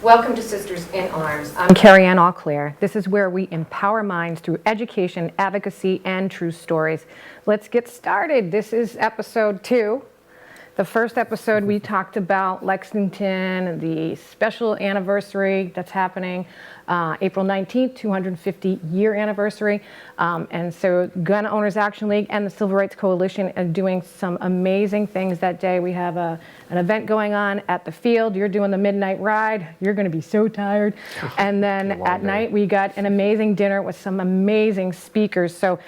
Welcome to Sisters in Arms. I'm Kerrie Ann Auclair. This is where we empower minds through education, advocacy, and true stories. Let's get started. This is episode 2. The first episode we talked about Lexington, the special anniversary that's happening, April 19th, 250-year anniversary. And so Gun Owners Action League and the Civil Rights Coalition are doing some amazing things that day. We have an event going on at the field. You're doing the midnight ride. You're going to be so tired. And then at night we got an amazing dinner with some amazing speakers. So,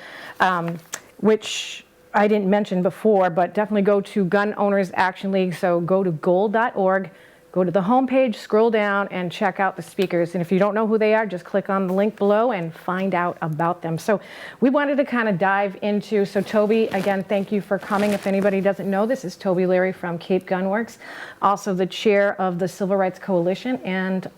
which I didn't mention before, but definitely go to Gun Owners Action League. So go to goal.org, go to the homepage, scroll down, and check out the speakers. And if you don't know who they are, just click on the link below and find out about them. So we wanted to kind of dive into, so Toby, again, thank you for coming. If anybody doesn't know, this is Toby Leary from Cape Gun Works, also the chair of the Civil Rights Coalition, and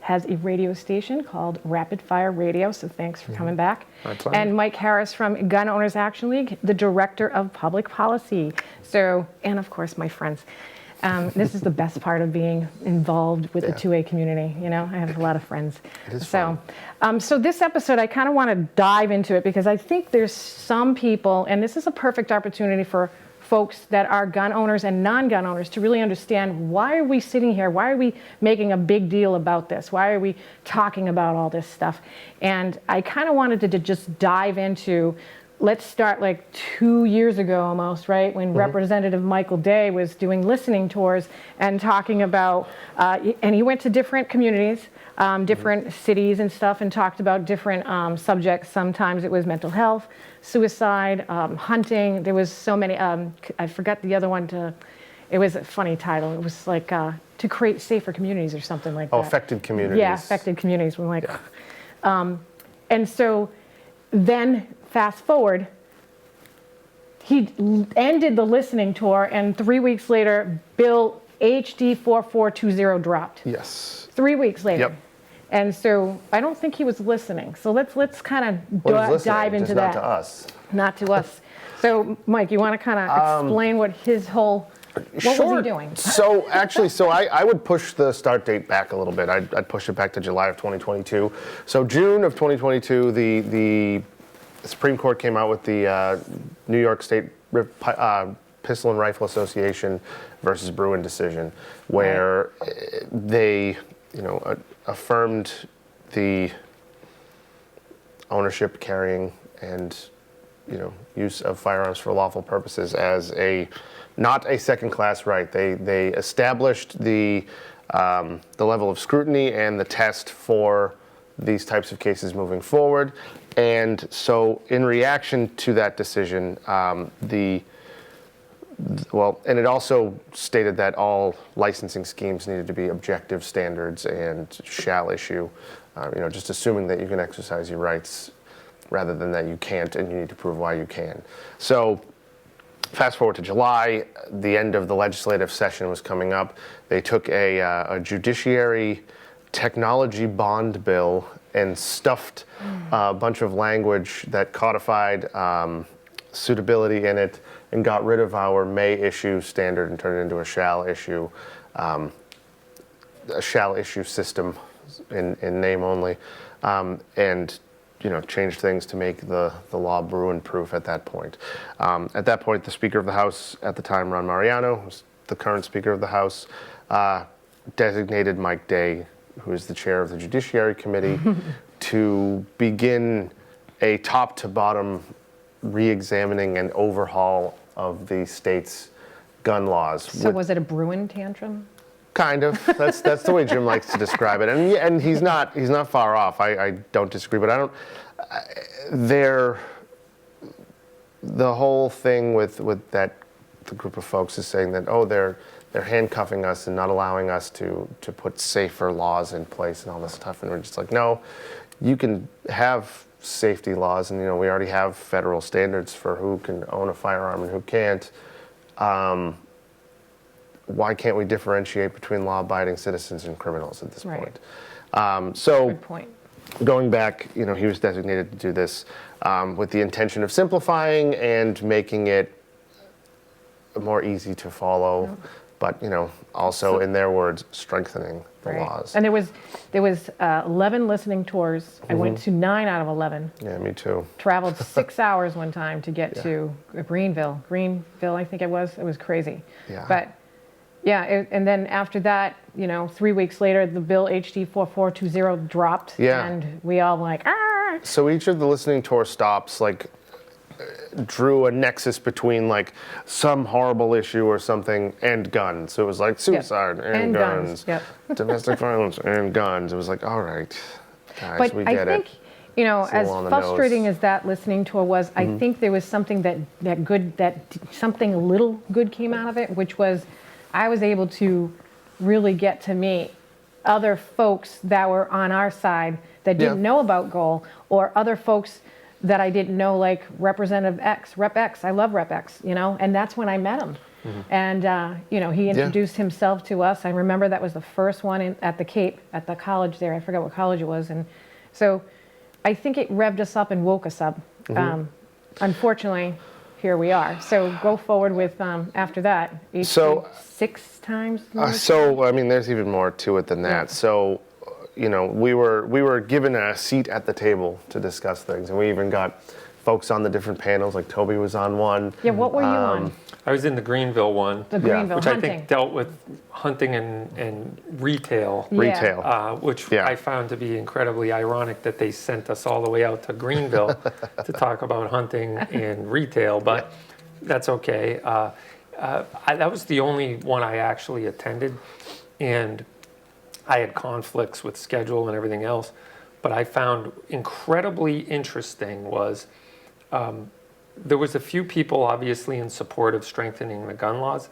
has a radio station called Rapid Fire Radio, so thanks for coming back. And Mike Harris from Gun Owners Action League, the Director of Public Policy. So, and of course, my friends. This is the best part of being involved with the 2A community. You know, I have a lot of friends. It is so, so this episode, I kind of want to dive into it because I think there's some people, and this is a perfect opportunity for folks that are gun owners and non-gun owners to really understand, why are we sitting here? Why are we making a big deal about this? Why are we talking about all this stuff? And I kind of wanted to just dive into, let's start like 2 years ago almost, right? When Representative Michael Day was doing listening tours and talking about, and he went to different communities, different cities and stuff, and talked about different subjects. Sometimes it was mental health, suicide, hunting. There was so many, I forgot the other one. It was a funny title. It was like to create safer communities or something like that. Oh, affected communities. Yeah, affected communities. We're like, and so then fast forward, he ended the listening tour, and 3 weeks later, Bill HD 4420 dropped. Yes. 3 weeks later. Yep. And so I don't think he was listening. So let's kind of dive into that. Not to us. Not to us. So Mike, you want to kind of explain what his whole, what was he doing? So actually, I would push the start date back a little bit. I'd push it back to July of 2022. So June of 2022, the Supreme Court came out with the New York State Pistol and Rifle Association versus Bruin decision, where they, affirmed the ownership, carrying, and use of firearms for lawful purposes as not a second-class right. They established the level of scrutiny and the test for these types of cases moving forward. And so in reaction to that decision, and it also stated that all licensing schemes needed to be objective standards and shall issue, just assuming that you can exercise your rights rather than that you can't and you need to prove why you can. So fast forward to July, the end of the legislative session was coming up. They took a judiciary technology bond bill and stuffed a bunch of language that codified suitability in it and got rid of our may issue standard and turned it into a shall issue system in name only, and changed things to make the law Bruin-proof at that point. At that point, the Speaker of the House at the time, Ron Mariano, who's the current Speaker of the House, designated Mike Day, who is the chair of the Judiciary Committee, to begin a top-to-bottom re-examining and overhaul of the state's gun laws. So was it a Bruin tantrum? Kind of. That's the way Jim likes to describe it, and he's not far off. I don't disagree, but the whole thing with that the group of folks is saying that they're handcuffing us and not allowing us to put safer laws in place and all this stuff, and we're just like, no, you can have safety laws, and we already have federal standards for who can own a firearm and who can't. Why can't we differentiate between law-abiding citizens and criminals at this point? Good point. Going back, he was designated to do this with the intention of simplifying and making it more easy to follow but also in their words, strengthening the laws. And there was 11 listening tours. I went to 9 out of 11. Yeah, me too. Traveled 6 hours one time to get to Greenville, I think it was. It was crazy. Yeah. But yeah, and then after that, 3 weeks later, the bill HD 4420 dropped, and we all like, ah. So each of the listening tour stops drew a nexus between some horrible issue or something and guns. So it was like suicide and guns, domestic violence and guns. It was like, all right, guys, but we get it. I think, as frustrating as that listening tour was, I think there was something that something a little good came out of it, which was I was able to really get to meet other folks that were on our side that didn't know about goal, or other folks that I didn't know, like Representative X, Rep X. I love Rep X, and that's when I met him. And, he introduced himself to us. I remember that was the first one at the Cape, at the college there. I forgot what college it was. And so I think it revved us up and woke us up. Unfortunately, here we are. So go forward with, after that, So 6 times? There's even more to it than that. Yeah. So, we were given a seat at the table to discuss things, and we even got folks on the different panels, like Toby was on one. Yeah, what were you on? I was in the Greenville one. The Greenville which hunting. I think dealt with hunting and retail. Retail. Which I found to be incredibly ironic that they sent us all the way out to Greenville to talk about hunting and retail, but that's okay. That was the only one I actually attended, and I had conflicts with schedule and everything else, but I found incredibly interesting was there was a few people obviously in support of strengthening the gun laws,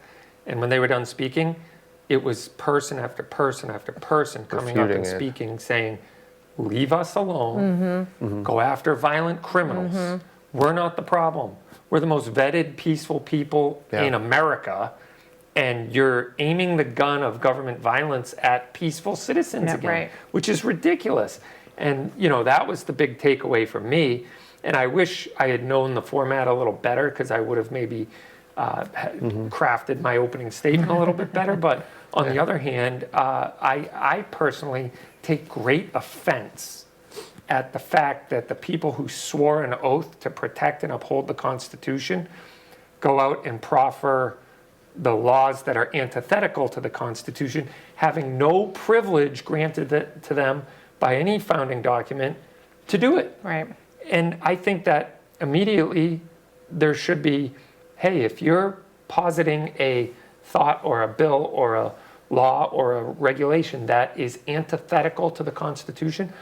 and when they were done speaking, it was person after person after person coming up and speaking, saying, leave us alone, go after violent criminals. We're not the problem. We're the most vetted, peaceful people in America, and you're aiming the gun of government violence at peaceful citizens again, which is ridiculous. And, that was the big takeaway for me. And I wish I had known the format a little better, because I would have maybe crafted my opening statement a little bit better. But on the other hand, I personally take great offense at the fact that the people who swore an oath to protect and uphold the Constitution go out and proffer the laws that are antithetical to the Constitution, having no privilege granted to them by any founding document to do it. Right. And I think that immediately there should be, hey, if you're positing a thought or a bill or a law or a regulation that is antithetical to the Constitution,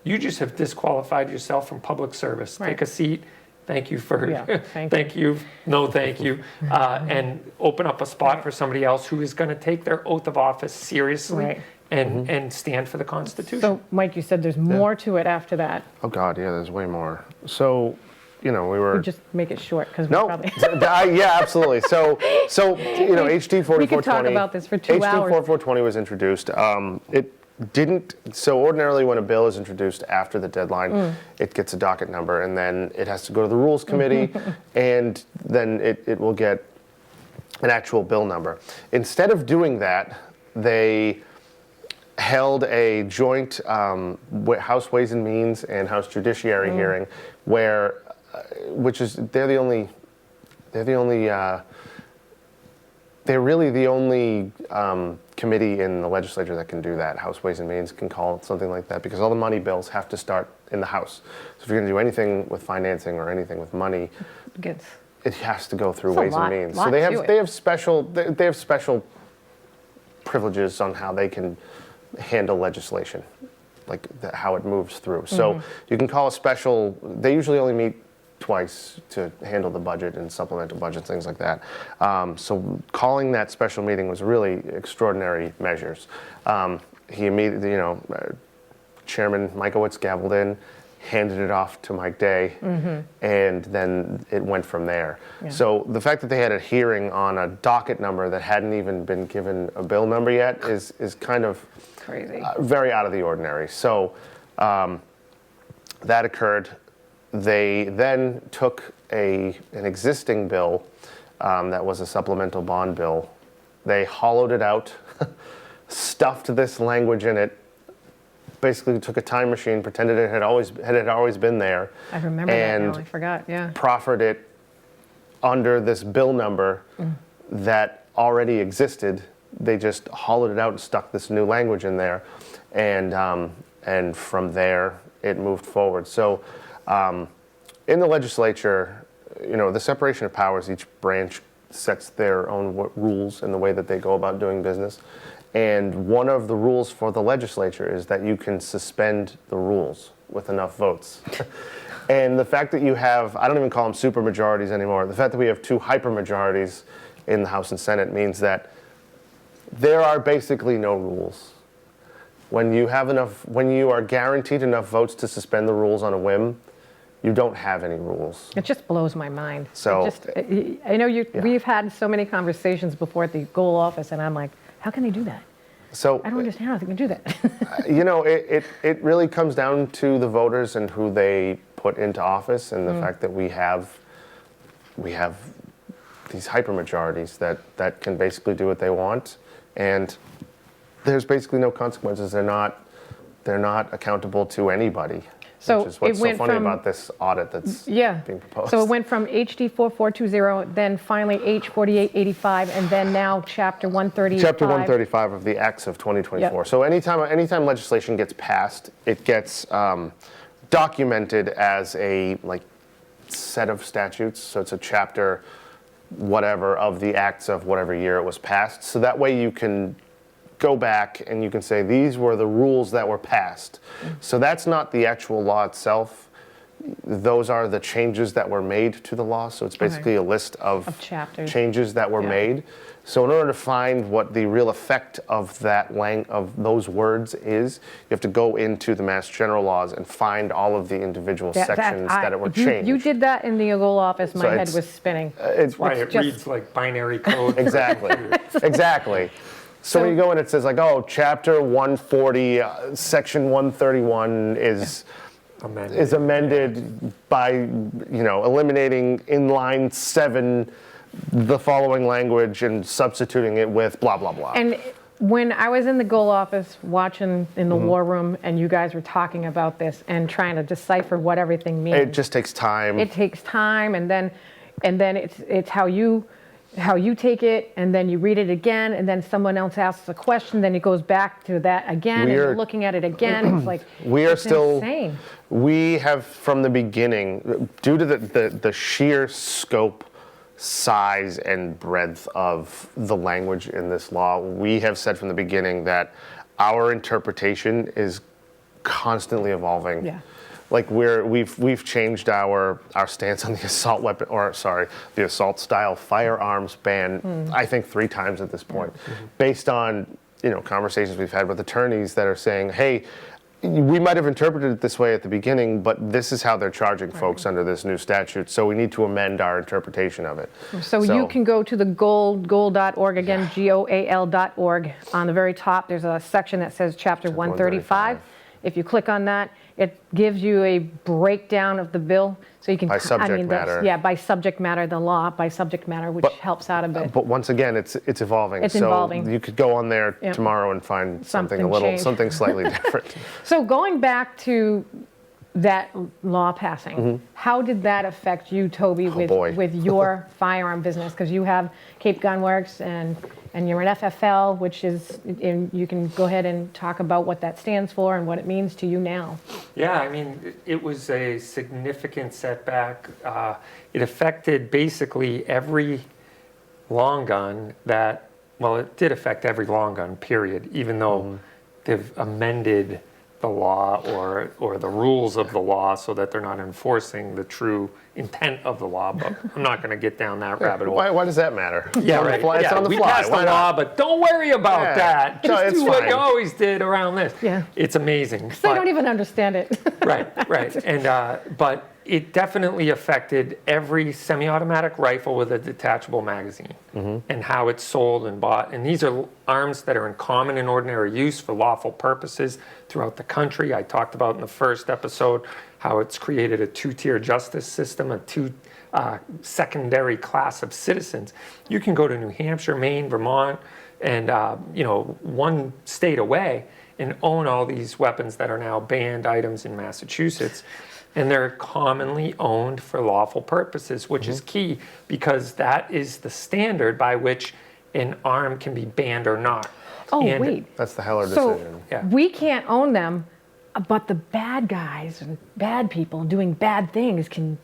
you just have disqualified yourself from public service. Take a seat. Thank you for, thank you, no thank you, and open up a spot for somebody else who is going to take their oath of office seriously and stand for the Constitution. So, Mike, you said there's more to it after that. Oh God, yeah, there's way more. So, we were. Just make it short, because No, probably. yeah, absolutely. So HD 4420. We could talk about this for 2 HD hours. 4420 was introduced. So ordinarily when a bill is introduced after the deadline, it gets a docket number, and then it has to go to the Rules Committee, and then it will get an actual bill number. Instead of doing that, they held a joint House Ways and Means and House Judiciary hearing, where, they're really the only committee in the legislature that can do that. House Ways and Means can call it something like that, because all the money bills have to start in the House. So if you're going to do anything with financing or anything with money, it has to go through Ways and Means. So they have special privileges on how they can handle legislation, like how it moves through. So you can call a special. They usually only meet twice to handle the budget and supplemental budget, things like that. So calling that special meeting was really extraordinary measures. He immediately, Chairman Michaelwitz gavelled in, handed it off to Mike Day, and then it went from there. Yeah. So the fact that they had a hearing on a docket number that hadn't even been given a bill number yet is kind of crazy, very out of the ordinary. So that occurred. They then took an existing bill that was a supplemental bond bill They hollowed it out, stuffed this language in it, basically took a time machine, pretended it had always been there. I remember that now, I forgot, yeah. Proffered it under this bill number that already existed. They just hollowed it out and stuck this new language in there, and from there it moved forward. So in the legislature, the separation of powers, each branch sets their own rules and the way that they go about doing business. And one of the rules for the legislature is that you can suspend the rules with enough votes. And the fact that you have, I don't even call them supermajorities anymore, the fact that we have 2 hypermajorities in the House and Senate means that there are basically no rules. When you are guaranteed enough votes to suspend the rules on a whim, you don't have any rules. It just blows my mind. So, I know we've had so many conversations before at the goal office, and I'm like, how can they do that? So I don't understand how they can do that. It really comes down to the voters and who they put into office, and the fact that we have these hypermajorities that can basically do what they want, and there's basically no consequences. They're not accountable to anybody. So which is what's it went so funny from, about this audit that's being proposed. So it went from HD 4420, then finally H 4885, and then now Chapter 135. Chapter 135 of the Acts of 2024. Yep. So anytime legislation gets passed, it gets documented as a set of statutes. So it's a chapter, whatever, of the Acts of whatever year it was passed. So that way you can go back and you can say these were the rules that were passed. So that's not the actual law itself. Those are the changes that were made to the law. So it's basically a list of chapters. Changes that were made. So in order to find what the real effect of of those words is, you have to go into the Mass General laws and find all of the individual sections that were changed. You did that in the goal office. My head was spinning. It's Why it reads like binary code. Exactly. Exactly. So when you go in, it says Chapter 140, Section 131 is amended by, eliminating in line 7 the following language and substituting it with blah, blah, blah. And when I was in the goal office watching in the war room and you guys were talking about this and trying to decipher what everything means. It just takes time. It takes time, and then it's how you take it, and then you read it again, and then someone else asks a question, then it goes back to that again, and you're looking at it again. It's like, it's insane. We have from the beginning, due to the sheer scope, size, and breadth of the language in this law, we have said from the beginning that our interpretation is constantly evolving. Yeah. We've changed our stance on the the assault style firearms ban, I think 3 times at this point, based on conversations we've had with attorneys that are saying, hey, we might have interpreted it this way at the beginning, but this is how they're charging folks under this new statute, so we need to amend our interpretation of it. So you can go to the goal.org, again, GOAL.org. On the very top, there's a section that says Chapter 135. If you click on that, it gives you a breakdown of the bill, so you can by subject matter. Yeah, by subject matter, the law by subject matter, which helps out a bit. But once again, it's evolving. It's evolving. You could go on there tomorrow and find something slightly different. So going back to that law passing, how did that affect you, Toby, with your firearm business? Because you have Cape Gun Works and you're an FFL, which is, and you can go ahead and talk about what that stands for and what it means to you now. Yeah, I mean, it was a significant setback. It affected basically every long gun it did affect every long gun, period, even though they've amended the law or the rules of the law so that they're not enforcing the true intent of the law. But I'm not going to get down that rabbit hole. Why does that matter? Yeah, right. It's on the we fly. passed the law, but don't worry about that. Just do what you always did around this. Yeah. It's amazing. They don't even understand it. Right. And but it definitely affected every semi-automatic rifle with a detachable magazine and how it's sold and bought. And these are arms that are in common and ordinary use for lawful purposes throughout the country. I talked about in the first episode how it's created a two-tier justice system, a secondary class of citizens. You can go to New Hampshire, Maine, Vermont, and one state away and own all these weapons that are now banned items in Massachusetts. And they're commonly owned for lawful purposes, which is key because that is the standard by which an arm can be banned or not. Oh, And wait. That's the Heller So decision. Yeah. we can't own them, but the bad guys and bad people doing bad things can,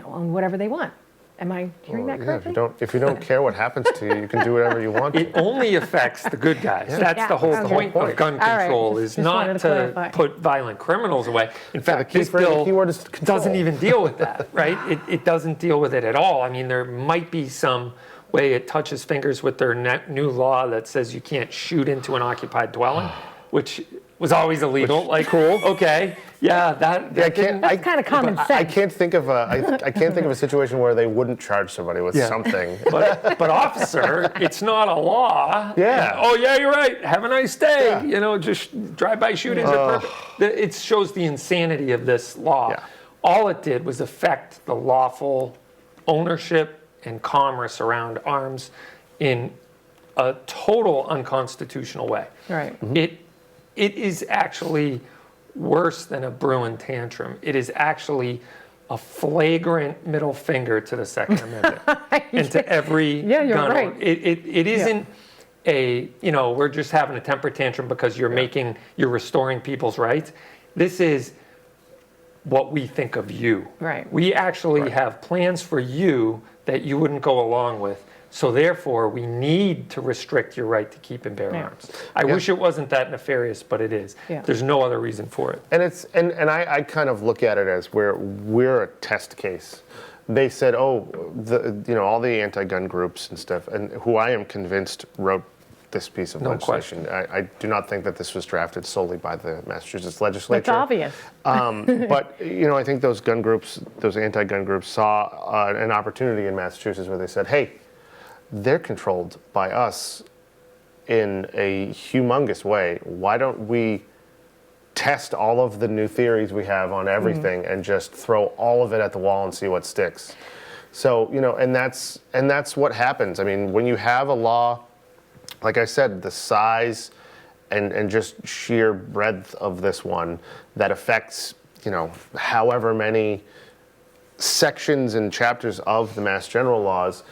own whatever they want. Am I hearing that Yeah, correctly? if you don't care what happens to you, you can do whatever you want It to. only affects the good guys. That's Yeah, the whole okay. point of gun All right, control just is wanted not to to clarify. put violent criminals away. In fact, key this phrase- the bill keyword is control. doesn't even deal with that, right? It doesn't deal with it at all. I mean, there might be some way it touches fingers with their new law that says you can't shoot into an occupied dwelling, which was always illegal. Cool. Okay. Yeah, that didn't- That's kind of common sense. I can't think of a situation where they wouldn't charge somebody with Yeah. something. But officer, it's not a law. Yeah. Oh yeah, you're right. Have a nice day. Yeah. Just drive-by shootings are perfect. It shows the insanity of this law. Yeah. All it did was affect the lawful ownership and commerce around arms in a total unconstitutional way. Right. It is actually worse than a Bruin tantrum. It is actually a flagrant middle finger to the Second Amendment and to every Yeah, you're gun right. owner. It isn't we're just having a temper tantrum because you're restoring people's rights. This is what we think of you. Right. We actually have plans for you that you wouldn't go along with. So therefore, we need to restrict your right to keep and bear Yeah. arms. I wish it wasn't that nefarious, but it is. Yeah. There's no other reason for it. And I kind of look at it as we're a test case. They said, all the anti-gun groups and stuff, and who I am convinced wrote this piece of No legislation. I do not think that this was drafted solely by the Massachusetts legislature. It's obvious. But I think those gun groups, those anti-gun groups, saw an opportunity in Massachusetts where they said, "Hey, they're controlled by us in a humongous way. Why don't we test all of the new theories we have on everything and just throw all of it at the wall and see what sticks?" So and that's what happens. I mean, when you have a law, like I said, the size and just sheer breadth of this one that affects however many sections and chapters of the Mass General laws,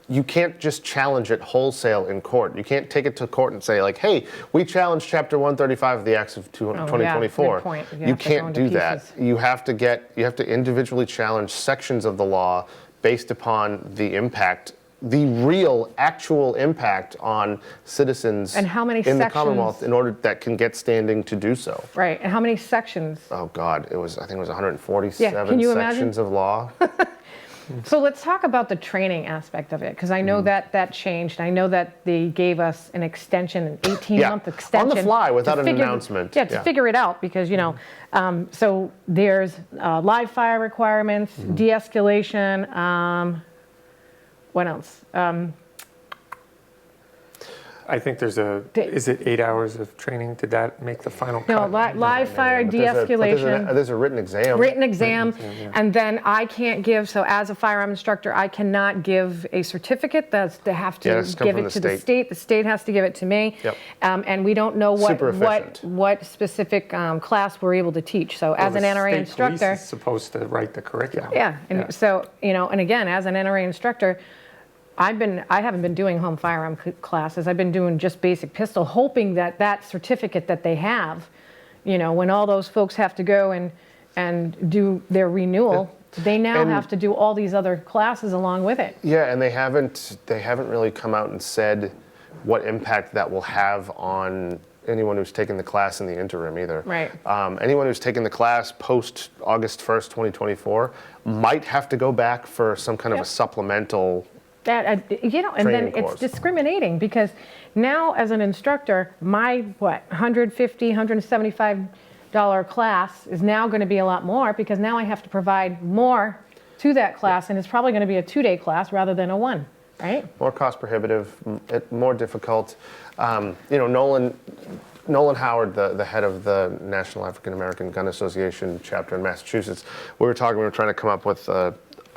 you can't just challenge it wholesale in court. You can't take it to court and say, like, hey, we challenged Chapter 135 of the Acts of 2024. good point. You You have to go can't into do that. pieces. You have to individually challenge sections of the law based upon the impact, the real, actual impact on citizens And how many in the sections- Commonwealth in order that can get standing to do so. Right. And how many sections? Oh God, I think it was 147 Yeah, can you imagine? sections of law. So let's talk about the training aspect of it, because I know that changed. I know that they gave us an extension, an 18-month extension. On the fly, to without an figure- announcement. Yeah, to figure it out, because, so there's live fire requirements, de-escalation, what else? I think is it 8 hours of training? Did that make the final No, cut? live fire, But de-escalation. there's a written exam. Written exam, and then I can't give, so as a firearm instructor, I cannot give a certificate. They have to Yeah, it's come give from it the to the state. state. The state has to give it to me. Yep. And we don't know Super efficient. what specific class we're able to teach. So as Well, an the NRA state instructor. police is supposed to write the curriculum. Yeah, and so, and again, as an NRA instructor, I haven't been doing home firearm classes. I've been doing just basic pistol, hoping that certificate that they have, when all those folks have to go and do their renewal, they now And- have to do all these other classes along with it. Yeah, and they haven't really come out and said what impact that will have on anyone who's taken the class in the interim either. Right. Anyone who's taken the class post August 1st, 2024 might have to go back for some kind of a supplemental. And then Training it's course. discriminating, because now as an instructor, my 150, 175 class is now going to be a lot more because now I have to provide more to that class, and it's probably going to be a 2-day class rather than a 1, right? More cost prohibitive, more difficult. Nolan Howard, the head of the National African American Gun Association chapter in Massachusetts, we were trying to come up with a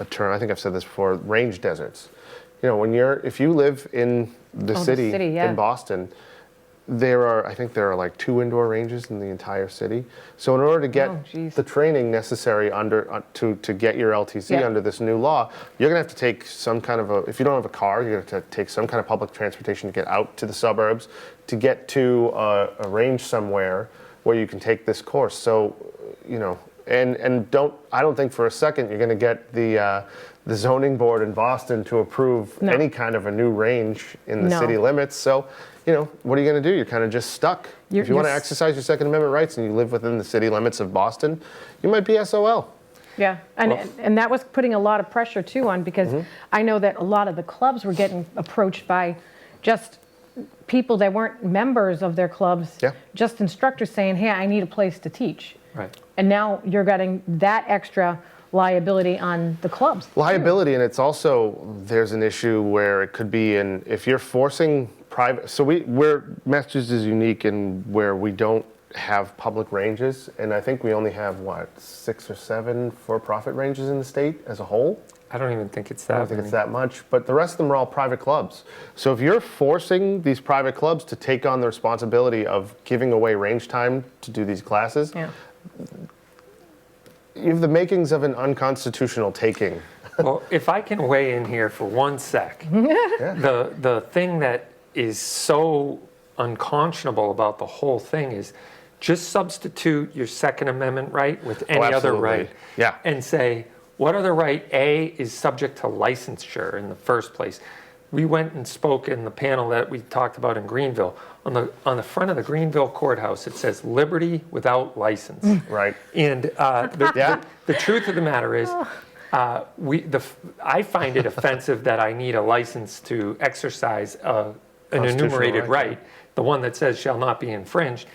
term, I think I've said this before, range deserts. If you live in the city, in Boston, I think there are like 2 indoor ranges in the entire city. So in order to get the training necessary to get your LTC under this new law, you're gonna have to take some kind of if you don't have a car, you're gonna have to take some kind of public transportation to get out to the suburbs, to get to a range somewhere where you can take this course. So, I don't think for a second you're gonna get the zoning board in Boston to approve any kind of a new range in the city limits. So, what are you going to do? You're kind of just stuck. If you want to exercise your Second Amendment rights and you live within the city limits of Boston, you might be SOL. Yeah, and that was putting a lot of pressure too on, because I know that a lot of the clubs were getting approached by just people that weren't members of their clubs, just instructors saying, hey, I need a place to teach. Right. And now you're getting that extra liability on the clubs. Liability, and it's also, there's an issue where it could be if you're forcing private, so Massachusetts is unique in where we don't have public ranges, and I think we only have, 6 or 7 for-profit ranges in the state as a whole? I don't even think it's that I don't think it's that much, but the rest of them are all private clubs. So if you're forcing these private clubs to take on the responsibility of giving away range time to do these classes, you have the makings of an unconstitutional taking. Well, if I can weigh in here for 1 sec, the thing that is so unconscionable about the whole thing is just substitute your Second Amendment right with any other right, and say, what other right, A, is subject to licensure in the first place? We went and spoke in the panel that we talked about in Greenville. On the front of the Greenville courthouse, it says liberty without license. Right. And the truth of the matter is, I find it offensive that I need a license to exercise an enumerated right, the one that says shall not be infringed.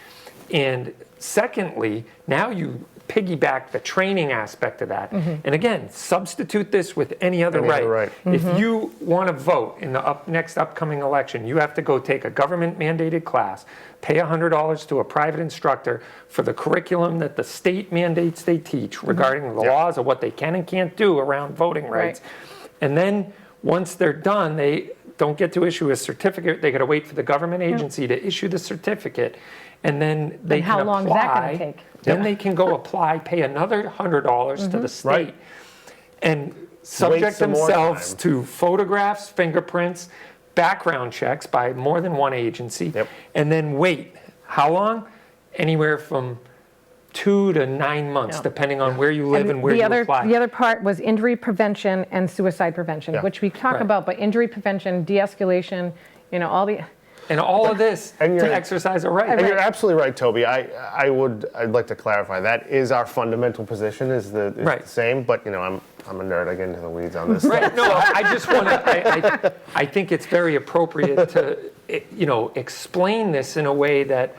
And secondly, now you piggyback the training aspect of that. And again, substitute this with any other right. If you want to vote in the next upcoming election, you have to go take a government mandated class, pay $100 to a private instructor for the curriculum that the state mandates they teach regarding the laws of what they can and can't do around voting rights. And then once they're done, they don't get to issue a certificate. They got to wait for the government agency to issue the certificate. And then they can apply. How long is that going to take? Then they can go apply, pay another $100 to the state, and subject themselves to photographs, fingerprints, background checks by more than one agency, and then wait. How long? Anywhere from 2 to 9 months, depending on where you live and where you apply. The other part was injury prevention and suicide prevention, which we talk about, but injury prevention, de-escalation, all the... And all of this to exercise a right. And you're absolutely right, Toby. I'd like to clarify that is our fundamental position is the same, but I'm a nerd. I get into the weeds on this. Right. No, I just want to. I think it's very appropriate to explain this in a way that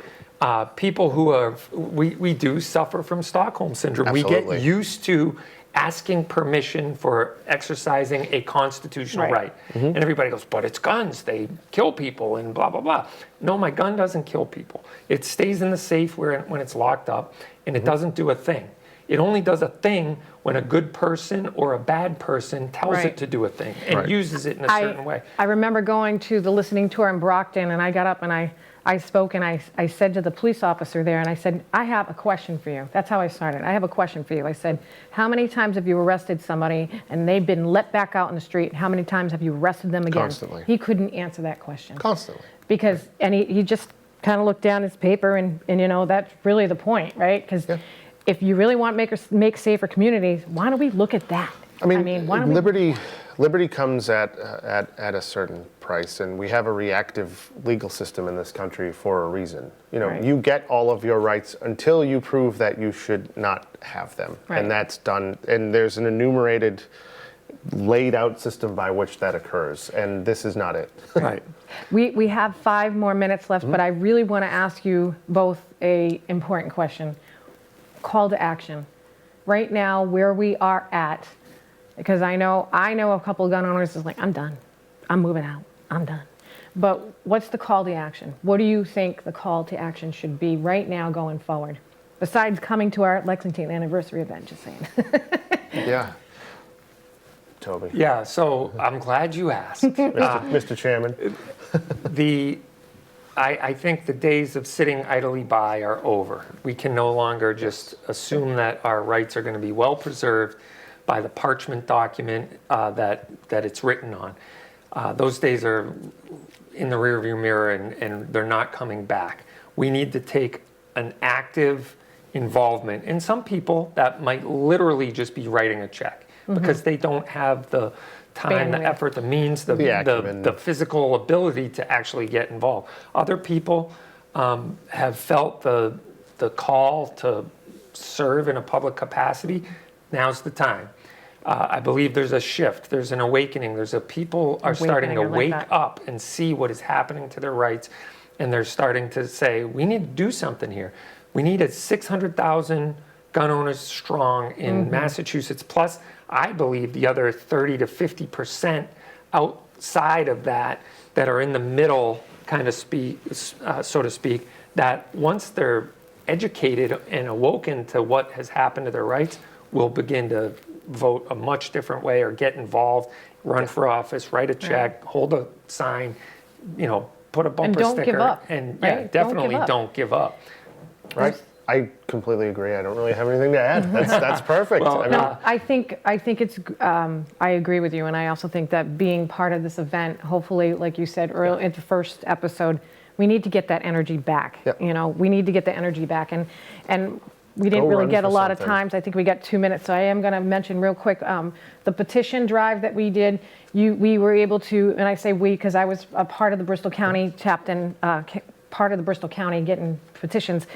people who are we do suffer from Stockholm syndrome. Absolutely. We get used to asking permission for exercising a constitutional right. And everybody goes, but it's guns, they kill people and blah, blah, blah. No, my gun doesn't kill people. It stays in the safe when it's locked up, and it doesn't do a thing. It only does a thing when a good person or a bad person tells it to do a thing and uses it in a certain way. I remember going to the listening tour in Brockton, and I got up and I spoke, and I said to the police officer there, and I said, I have a question for you. That's how I started. I have a question for you. I said, how many times have you arrested somebody and they've been let back out in the street? How many times have you arrested them again? Constantly. He couldn't answer that question. Constantly. Because, and he just kind of looked down his paper, and that's really the point, right? Because if you really want to make safer communities, why don't we look at that? I mean why don't liberty comes at a certain price, and we have a reactive legal system in this country for a reason. You get all of your rights until you prove that you should not have them, and that's done. And there's an enumerated, laid out system by which that occurs, and this is not it. Right. We have 5 more minutes left, but I really want to ask you both a important question. call to action. Right now, where we are at, because I know a couple of gun owners is like, I'm done. I'm moving out. I'm done. But what's the call to action? What do you think the call to action should be right now going forward? Besides coming to our Lexington anniversary event, just saying. Yeah. Toby. Yeah, so I'm glad you asked. Mr. Chairman. I think the days of sitting idly by are over. We can no longer just assume that our rights are going to be well preserved by the parchment document that it's written on. Those days are in the rearview mirror and they're not coming back. We need to take an active involvement. And some people, that might literally just be writing a check because they don't have the time, the effort, the means, the physical ability to actually get involved. Other people have felt the call to serve in a public capacity. Now's the time. I believe there's a shift, there's an awakening, people are starting to wake up and see what is happening to their rights, and they're starting to say, we need to do something here. We need 600,000 gun owners strong in Massachusetts, plus I believe the other 30 to 50% outside of that are in the middle, kind of so to speak, that once they're educated and awoken to what has happened to their rights, will begin to vote a much different way or get involved, run for office, write a check, hold a sign, put a bumper don't sticker. give up, And right? yeah, definitely don't give up. Right? I completely agree. I don't really have anything to add. That's perfect. Well, I mean, I think it's, I agree with you, and I also think that being part of this event, hopefully, like you said earlier in the first episode, we need to get that energy back. Yep. We need to get the energy back, and we didn't Go really run get a for lot of something. times. I think we got 2 minutes, so I am going to mention real quick the petition drive that we did. We were able to, and I say we because I was a part of the Bristol County chapter, part of the Bristol County getting petitions.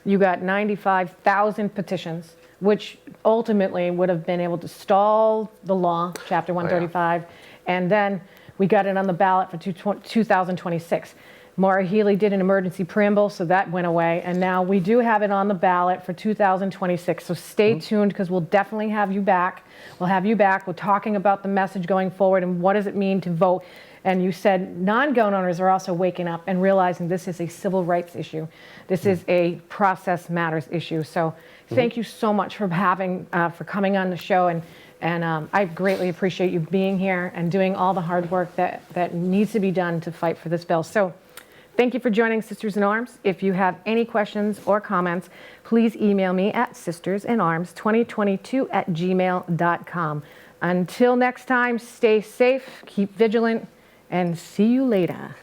You got 95,000 petitions, which ultimately would have been able to stall the law, Chapter 135, and then we got it on the ballot for 2026. Maura Healey did an emergency preamble, so that went away, and now we do have it on the ballot for 2026. So stay tuned, because we'll definitely have you back. We'll have you back. We're talking about the message going forward and what does it mean to vote. And you said non-gun owners are also waking up and realizing this is a civil rights issue. This is a process matters issue. So thank you so much for for coming on the show. And I greatly appreciate you being here and doing all the hard work that needs to be done to fight for this bill. So thank you for joining Sisters in Arms. If you have any questions or comments, please email me at sistersinarms2022@gmail.com. Until next time, stay safe, keep vigilant, and see you later.